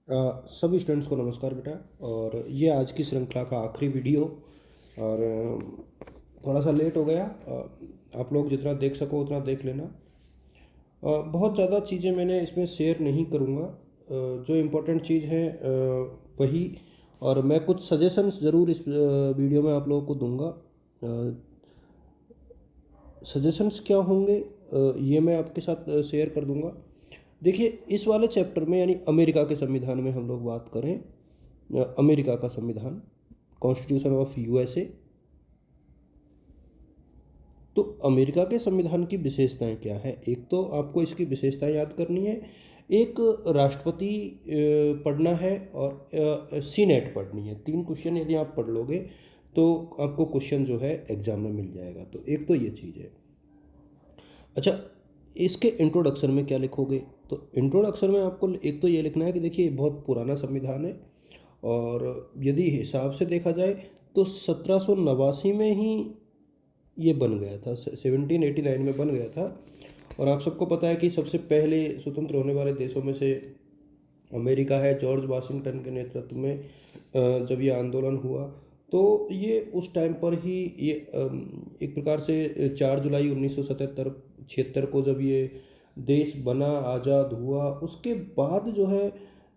सभी स्टूडेंट्स को नमस्कार बेटा। और ये आज की श्रृंखला का आखिरी वीडियो। और थोड़ा सा लेट हो गया। आप लोग जितना देख सको उतना देख लेना। बहुत ज़्यादा चीज़ें मैंने इसमें शेयर नहीं करूँगा। जो इम्पोर्टेंट चीज़ है वही। और मैं कुछ सजेशंस ज़रूर इस वीडियो में आप लोगों को दूंगा। सजेशंस क्या होंगे ये मैं आपके साथ शेयर कर दूंगा। देखिए, इस वाले चैप्टर में यानी अमेरिका के संविधान में हम लोग बात करें। अमेरिका का संविधान, कॉन्स्टिट्यूशन ऑफ यूएसए। तो अमेरिका के संविधान की विशेषताएं क्या है, एक तो आपको इसकी विशेषताएं याद करनी है। एक राष्ट्रपति पढ़ना है और सीनेट पढ़नी है। 3 क्वेश्चन यदि आप पढ़ लोगे तो आपको क्वेश्चन जो है एग्जाम में मिल जाएगा। तो एक तो ये चीज़ है। अच्छा, इसके इंट्रोडक्शन में क्या लिखोगे? तो इंट्रोडक्शन में आपको एक तो ये लिखना है कि देखिए बहुत पुराना संविधान है। और यदि हिसाब से देखा जाए तो 1789 में ही ये बन गया था, 1789 में बन गया था। और आप सबको पता है कि सबसे पहले स्वतंत्र होने वाले देशों में से अमेरिका है। जॉर्ज वाशिंगटन के नेतृत्व में जब ये आंदोलन हुआ तो ये उस टाइम पर ही ये एक प्रकार से 4 जुलाई 1977 76 को जब ये देश बना, आज़ाद हुआ, उसके बाद जो है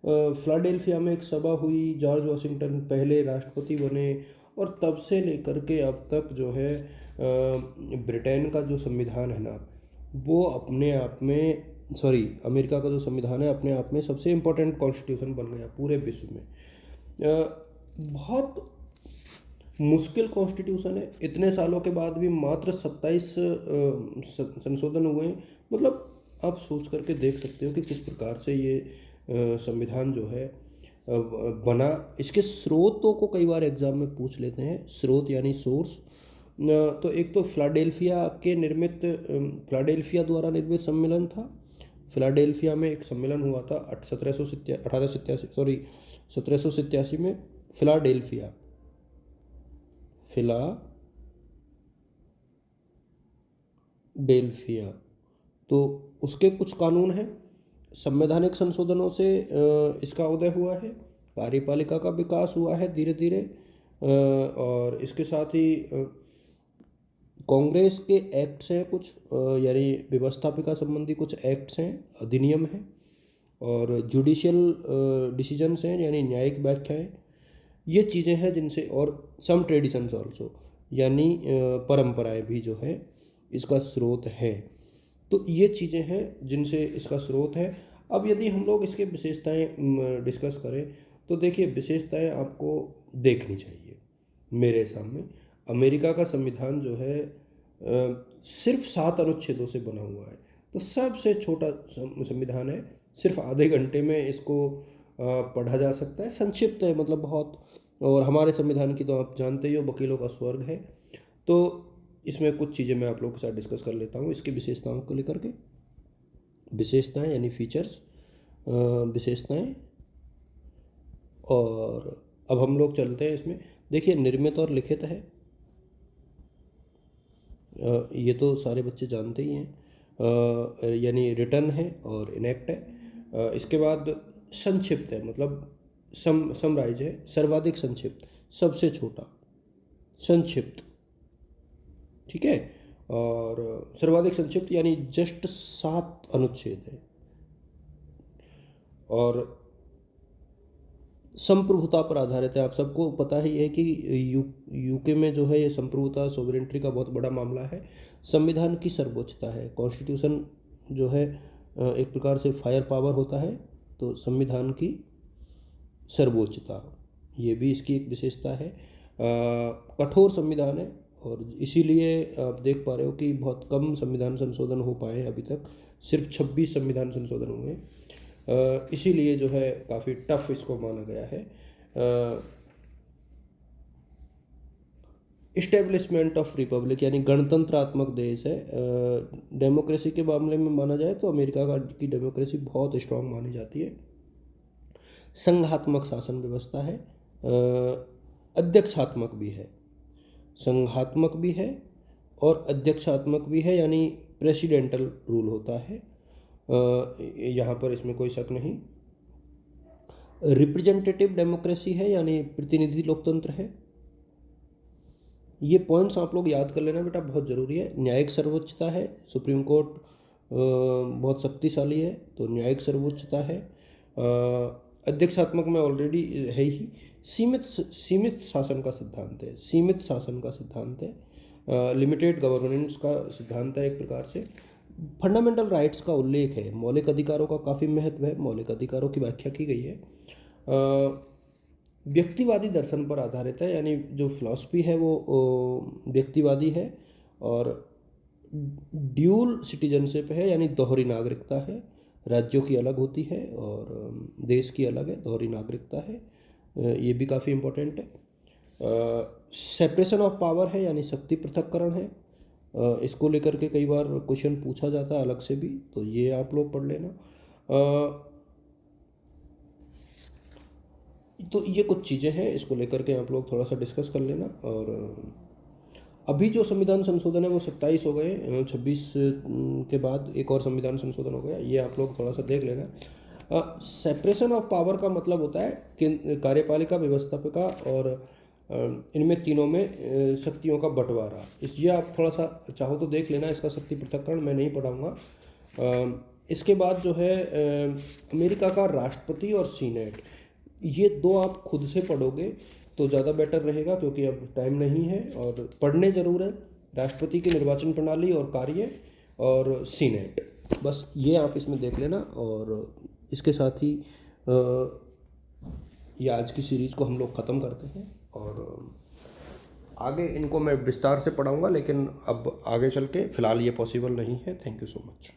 फिलाडेल्फिया में एक सभा हुई। जॉर्ज वाशिंगटन पहले राष्ट्रपति बने। और तब से लेकर के अब तक जो है ब्रिटेन का जो संविधान है ना, वो अपने आप में, सॉरी, अमेरिका का जो संविधान है अपने आप में सबसे इम्पोर्टेंट कॉन्स्टिट्यूशन बन गया पूरे विश्व में। बहुत मुश्किल कॉन्स्टिट्यूशन है। इतने सालों के बाद भी मात्र 27 संशोधन हुए हैं। मतलब आप सोच करके देख सकते हो कि किस प्रकार से ये संविधान जो है बना। इसके स्रोतों को कई बार एग्जाम में पूछ लेते हैं, स्रोत यानी सोर्स। तो एक तो फिलाडेल्फिया द्वारा निर्मित सम्मेलन था। फिलाडेल्फिया में एक सम्मेलन हुआ था 1787 में। फिलाडेल्फिया फिलाडेल्फिया तो उसके कुछ कानून हैं। संवैधानिक संशोधनों से इसका उदय हुआ है। कार्यपालिका का विकास हुआ है धीरे धीरे। और इसके साथ ही कांग्रेस के एक्ट्स हैं कुछ, यानी व्यवस्थापिका संबंधी कुछ एक्ट्स हैं, अधिनियम हैं। और जुडिशियल डिसीजंस हैं यानी न्यायिक व्याख्याएं। ये चीज़ें हैं जिनसे, और सम ट्रेडिशंस ऑल्सो, यानी परंपराएं भी जो है इसका स्रोत है। तो ये चीज़ें हैं जिनसे इसका स्रोत है। अब यदि हम लोग इसके विशेषताएं डिस्कस करें तो देखिए, विशेषताएं आपको देखनी चाहिए मेरे सामने। अमेरिका का संविधान जो है सिर्फ 7 अनुच्छेदों से बना हुआ है। तो सबसे छोटा संविधान है। सिर्फ आधे घंटे में इसको पढ़ा जा सकता है। संक्षिप्त है, मतलब बहुत। और हमारे संविधान की तो आप जानते ही हो, वकीलों का स्वर्ग है। तो इसमें कुछ चीज़ें मैं आप लोगों के साथ डिस्कस कर लेता हूँ इसकी विशेषताओं को लेकर के। विशेषताएं यानी फीचर्स, विशेषताएं। और अब हम लोग चलते हैं इसमें। देखिए, निर्मित और लिखित है, ये तो सारे बच्चे जानते ही हैं। यानी रिटर्न है और इनेक्ट है। इसके बाद संक्षिप्त है, मतलब समराइज है, सर्वाधिक संक्षिप्त, सबसे छोटा, संक्षिप्त। ठीक है। और सर्वाधिक संक्षिप्त यानी जस्ट 7 अनुच्छेद है। और संप्रभुता पर आधारित है। आप सबको पता ही है कि यूके में जो है ये संप्रभुता, सोवरेंट्री का बहुत बड़ा मामला है। संविधान की सर्वोच्चता है। कॉन्स्टिट्यूशन जो है एक प्रकार से फायर पावर होता है। तो संविधान की सर्वोच्चता, ये भी इसकी एक विशेषता है। कठोर संविधान है। और इसीलिए आप देख पा रहे हो कि बहुत कम संविधान संशोधन हो पाए हैं अभी तक। सिर्फ 26 संविधान संशोधन हुए हैं। इसीलिए जो है काफ़ी टफ इसको माना गया है। इस्टेब्लिशमेंट ऑफ रिपब्लिक यानी गणतंत्रात्मक देश है। डेमोक्रेसी के मामले में माना जाए तो अमेरिका का की डेमोक्रेसी बहुत स्ट्रांग मानी जाती है। संघात्मक शासन व्यवस्था है, अध्यक्षात्मक भी है। संघात्मक भी है और अध्यक्षात्मक भी है, यानी प्रेसिडेंटल रूल होता है। यहाँ पर इसमें कोई शक नहीं। रिप्रेजेंटेटिव डेमोक्रेसी है यानी प्रतिनिधि लोकतंत्र है। ये पॉइंट्स आप लोग याद कर लेना बेटा, बहुत ज़रूरी है। न्यायिक सर्वोच्चता है, सुप्रीम कोर्ट बहुत शक्तिशाली है तो न्यायिक सर्वोच्चता है। अध्यक्षात्मक में ऑलरेडी है ही। सीमित शासन का सिद्धांत है, सीमित शासन का सिद्धांत है। लिमिटेड गवर्नेंस का सिद्धांत है एक प्रकार से। फंडामेंटल राइट्स का उल्लेख है, मौलिक अधिकारों का काफ़ी महत्व है, मौलिक अधिकारों की व्याख्या की गई है। व्यक्तिवादी दर्शन पर आधारित है, यानी जो फिलॉसफी है वो व्यक्तिवादी है। और ड्यूल सिटीजनशिप है, यानी दोहरी नागरिकता है। राज्यों की अलग होती है और देश की अलग है, दोहरी नागरिकता है। ये भी काफ़ी इम्पोर्टेंट है। सेपरेशन ऑफ पावर है, यानी शक्ति पृथक्करण है। इसको लेकर के कई बार क्वेश्चन पूछा जाता है अलग से भी, तो ये आप लोग पढ़ लेना। तो ये कुछ चीज़ें हैं, इसको लेकर के आप लोग थोड़ा सा डिस्कस कर लेना। और अभी जो संविधान संशोधन है वो 27 हो गए, 26 के बाद एक और संविधान संशोधन हो गया, ये आप लोग थोड़ा सा देख लेना। सेपरेशन ऑफ पावर का मतलब होता है कि कार्यपालिका, व्यवस्थापिका और इनमें तीनों में शक्तियों का बंटवारा। ये आप थोड़ा सा चाहो तो देख लेना, इसका शक्ति पृथक्करण मैं नहीं पढ़ाऊँगा। इसके बाद जो है अमेरिका का राष्ट्रपति और सीनेट, ये दो आप खुद से पढ़ोगे तो ज़्यादा बेटर रहेगा, क्योंकि अब टाइम नहीं है और पढ़ने ज़रूर है। राष्ट्रपति की निर्वाचन प्रणाली और कार्य और सीनेट, बस ये आप इसमें देख लेना। और इसके साथ ही ये आज की सीरीज़ को हम लोग ख़त्म करते हैं। और आगे इनको मैं विस्तार से पढ़ाऊँगा, लेकिन अब आगे चल के फ़िलहाल ये पॉसिबल नहीं है। Thank you so much.